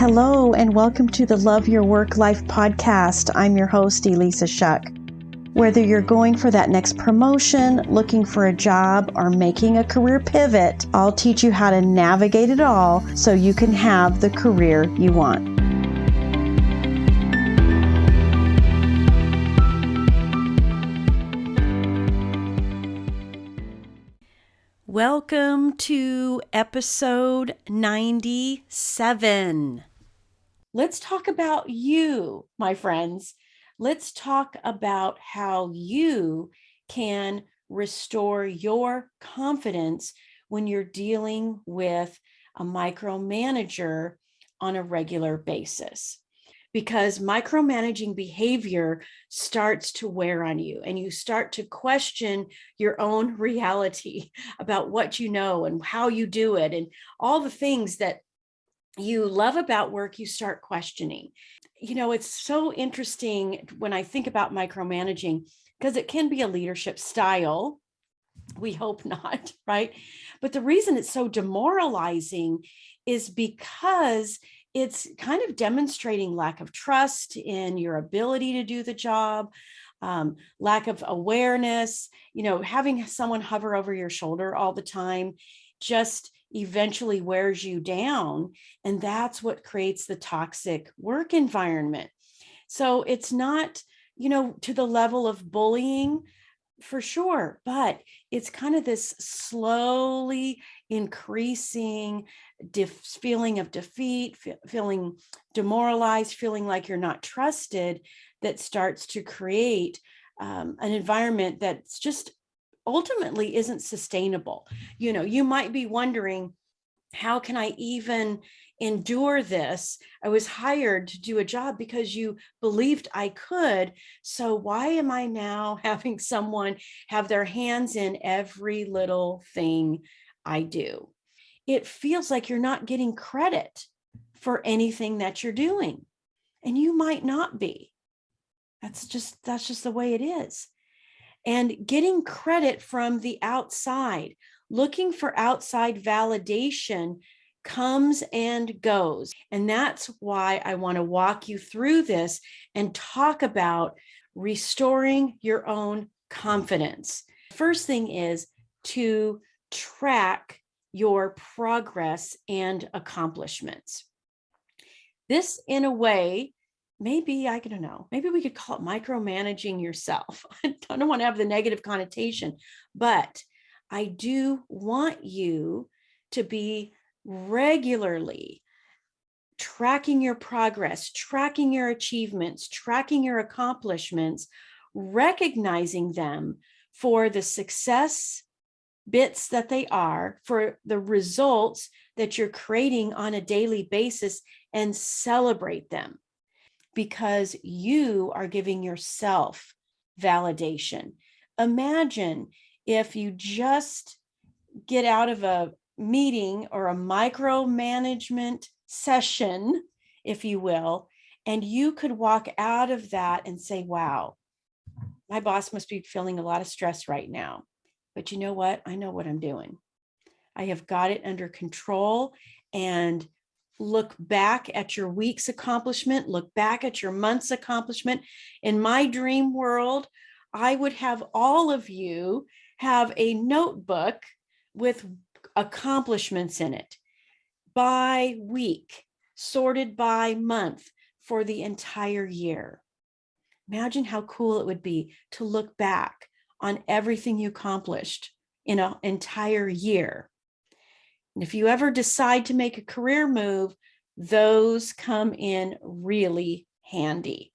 Hello, and welcome to the Love Your Work Life podcast. I'm your host, Elissa Shuck. Whether you're going for that next promotion, looking for a job, or making a career pivot, I'll teach you how to navigate it all so you can have the career you want. Welcome to episode 97. Let's talk about you, my friends. Let's talk about how you can restore your confidence when you're dealing with a micromanager on a regular basis. Because micromanaging behavior starts to wear on you and you start to question your own reality about what you know and how you do it and all the things that you love about work, you start questioning. You know, it's so interesting when I think about micromanaging because it can be a leadership style. We hope not, right? But the reason it's so demoralizing is because it's kind of demonstrating lack of trust in your ability to do the job, lack of awareness, having someone hover over your shoulder all the time just eventually wears you down. And that's what creates the toxic work environment. So it's not, to the level of bullying, for sure, but it's kind of this slowly increasing feeling of defeat, feeling demoralized, feeling like you're not trusted, that starts to create an environment that's just ultimately isn't sustainable. You might be wondering, how can I even endure this? I was hired to do a job because you believed I could. So why am I now having someone have their hands in every little thing I do? It feels like you're not getting credit for anything that you're doing. And you might not be. That's just the way it is. And getting credit from the outside, looking for outside validation comes and goes. And that's why I want to walk you through this and talk about restoring your own confidence. First thing is to track your progress and accomplishments. This, in a way, maybe we could call it micromanaging yourself. I don't want to have the negative connotation, but I do want you to be regularly tracking your progress, tracking your achievements, tracking your accomplishments, recognizing them for the success bits that they are, for the results that you're creating on a daily basis, and celebrate them. Because you are giving yourself validation. Imagine if you just get out of a meeting or a micromanagement session, if you will, and you could walk out of that and say, wow, my boss must be feeling a lot of stress right now. But you know what? I know what I'm doing. I have got it under control. And look back at your week's accomplishment, look back at your month's accomplishment. In my dream world, I would have all of you have a notebook with accomplishments in it by week, sorted by month for the entire year. Imagine how cool it would be to look back on everything you accomplished in an entire year. And if you ever decide to make a career move, those come in really handy.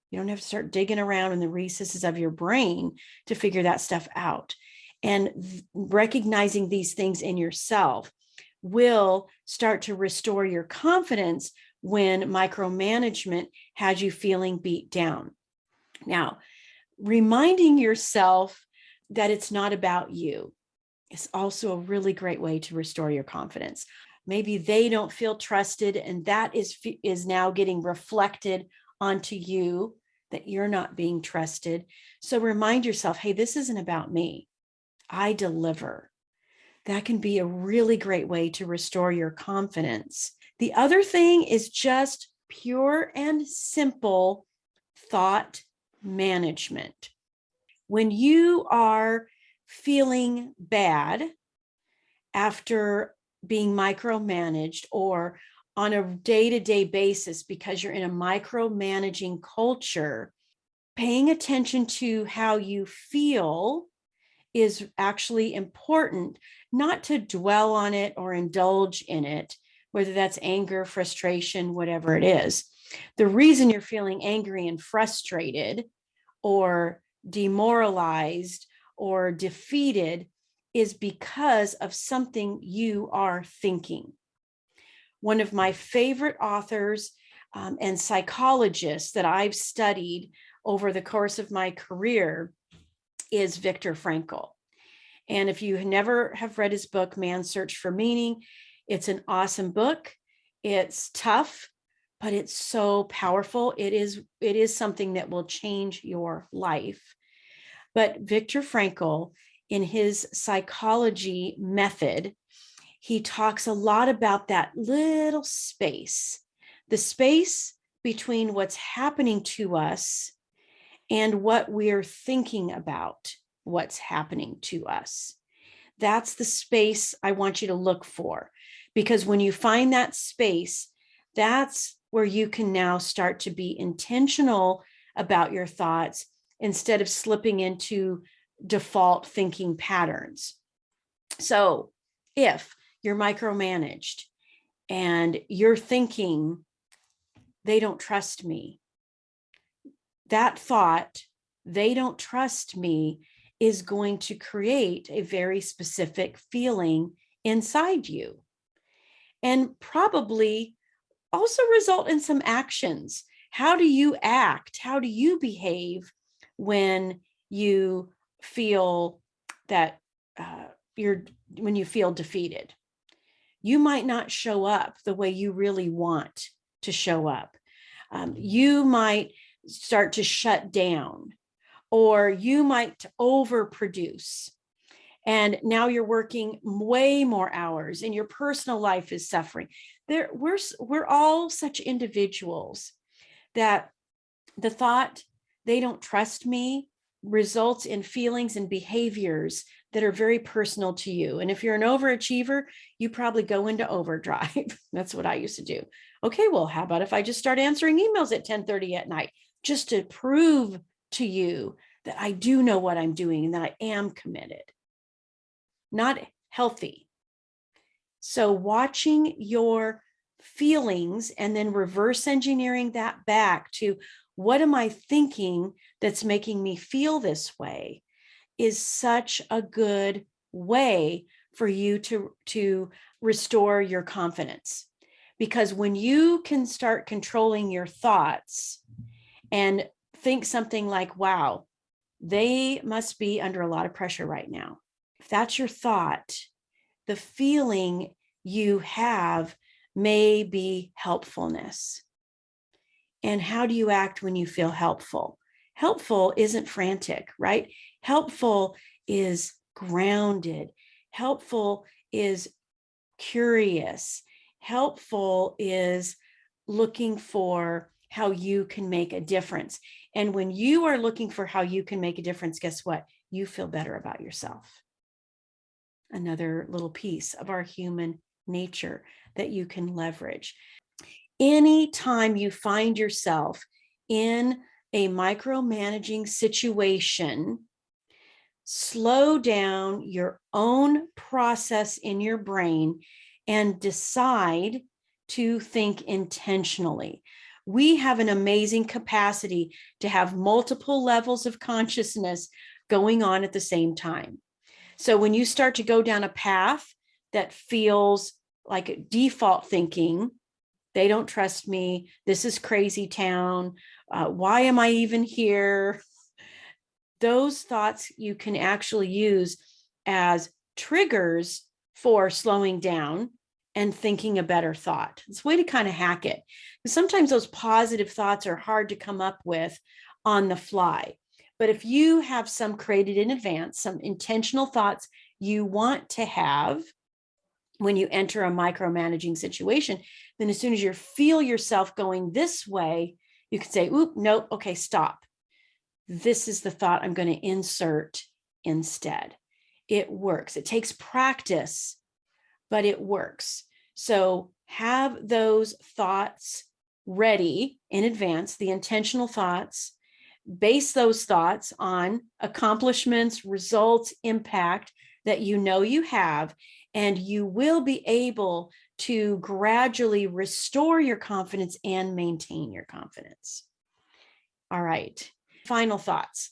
You don't have to start digging around in the recesses of your brain to figure that stuff out. And recognizing these things in yourself will start to restore your confidence when micromanagement has you feeling beat down. Now, reminding yourself that it's not about you is also a really great way to restore your confidence. Maybe they don't feel trusted, and that is now getting reflected onto you, that you're not being trusted. So remind yourself, hey, this isn't about me. I deliver. That can be a really great way to restore your confidence. The other thing is just pure and simple thought management. When you are feeling bad after being micromanaged or on a day-to-day basis because you're in a micromanaging culture, paying attention to how you feel is actually important, not to dwell on it or indulge in it, whether that's anger, frustration, whatever it is. The reason you're feeling angry and frustrated or demoralized or defeated is because of something you are thinking. One of my favorite authors and psychologists that I've studied over the course of my career is Viktor Frankl. And if you never have read his book, Man's Search for Meaning, it's an awesome book. It's tough, but it's so powerful. It is something that will change your life. But Viktor Frankl, in his psychology method, he talks a lot about that little space, the space between what's happening to us and what we're thinking about what's happening to us. That's the space I want you to look for, because when you find that space, that's where you can now start to be intentional about your thoughts instead of slipping into default thinking patterns. So if you're micromanaged and you're thinking, they don't trust me, that thought, they don't trust me, is going to create a very specific feeling inside you and probably also result in some actions. How do you act? How do you behave when you feel that when you feel defeated? You might not show up the way you really want to show up. You might start to shut down, or you might overproduce. And now you're working way more hours and your personal life is suffering. We're all such individuals that the thought, they don't trust me, results in feelings and behaviors that are very personal to you. And if you're an overachiever, you probably go into overdrive. That's what I used to do. Okay, well, how about if I just start answering emails at 10:30 at night, just to prove to you that I do know what I'm doing and that I am committed? Not healthy. So watching your feelings and then reverse engineering that back to, what am I thinking that's making me feel this way, is such a good way for you to restore your confidence. Because when you can start controlling your thoughts and think something like, wow, they must be under a lot of pressure right now. If that's your thought, the feeling you have may be helpfulness. And how do you act when you feel helpful? Helpful isn't frantic, right? Helpful is grounded. Helpful is curious. Helpful is looking for how you can make a difference. And when you are looking for how you can make a difference, guess what? You feel better about yourself. Another little piece of our human nature that you can leverage. Anytime you find yourself in a micromanaging situation, slow down your own process in your brain and decide to think intentionally. We have an amazing capacity to have multiple levels of consciousness going on at the same time. So when you start to go down a path that feels like default thinking, they don't trust me, this is crazy town, why am I even here? Those thoughts you can actually use as triggers for slowing down and thinking a better thought. It's a way to kind of hack it. Because sometimes those positive thoughts are hard to come up with on the fly. But if you have some created in advance, some intentional thoughts you want to have, when you enter a micromanaging situation, then as soon as you feel yourself going this way, you can say, oop, nope, okay, stop. This is the thought I'm going to insert instead. It works. It takes practice, but it works. So have those thoughts ready in advance, the intentional thoughts. Base those thoughts on accomplishments, results, impact that you know you have, and you will be able to gradually restore your confidence and maintain your confidence. All right. Final thoughts.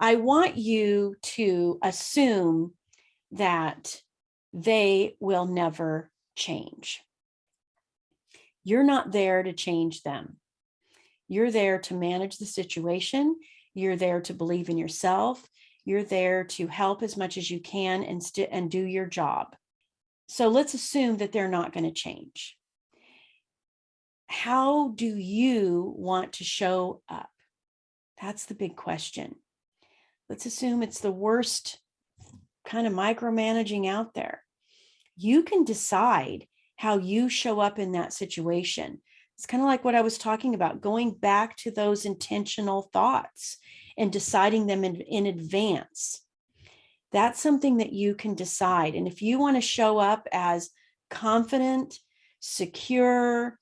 I want you to assume that they will never change. You're not there to change them. You're there to manage the situation. You're there to believe in yourself. You're there to help as much as you can and do your job. So let's assume that they're not going to change. How do you want to show up? That's the big question. Let's assume it's the worst kind of micromanaging out there. You can decide how you show up in that situation. It's kind of like what I was talking about, going back to those intentional thoughts and deciding them in advance. That's something that you can decide. And if you want to show up as confident, secure,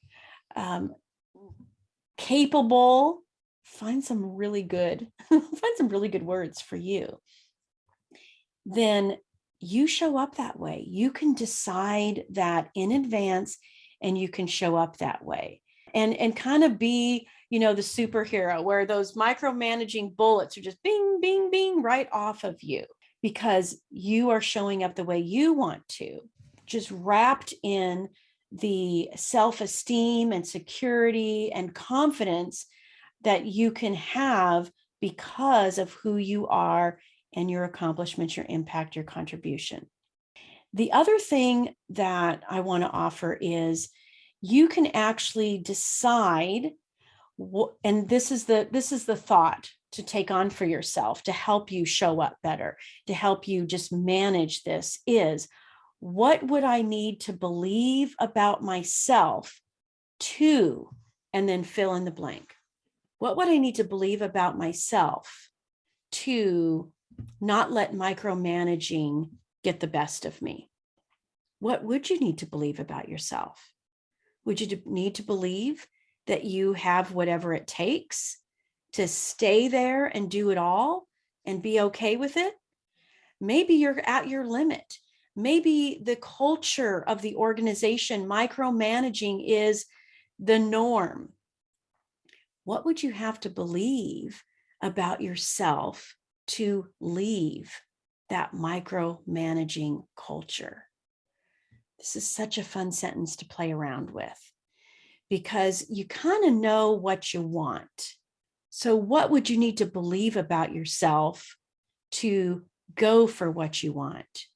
capable, find some really good words for you. Then you show up that way. You can decide that in advance, and you can show up that way and kind of be, the superhero where those micromanaging bullets are just bing, bing, bing right off of you because you are showing up the way you want to, just wrapped in the self-esteem and security and confidence that you can have because of who you are and your accomplishments, your impact, your contribution. The other thing that I want to offer is you can actually decide, and this is the thought to take on for yourself to help you show up better, to help you just manage this is, what would I need to believe about myself to, and then fill in the blank. What would I need to believe about myself to not let micromanaging get the best of me? What would you need to believe about yourself? Would you need to believe that you have whatever it takes to stay there and do it all and be okay with it? Maybe you're at your limit. Maybe the culture of the organization, micromanaging, is the norm. What would you have to believe about yourself to leave that micromanaging culture? This is such a fun sentence to play around with because you kind of know what you want. So what would you need to believe about yourself to go for what you want?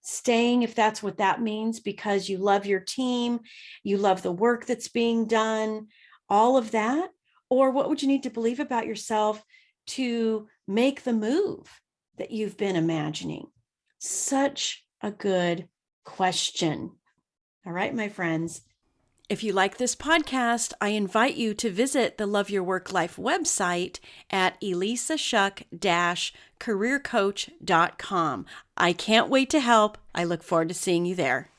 Staying, if that's what that means, because you love your team, you love the work that's being done, all of that. Or what would you need to believe about yourself to make the move that you've been imagining? Such a good question. All right, my friends. If you like this podcast, I invite you to visit the Love Your Work Life website at elissashuck-careercoach.com. I can't wait to help. I look forward to seeing you there.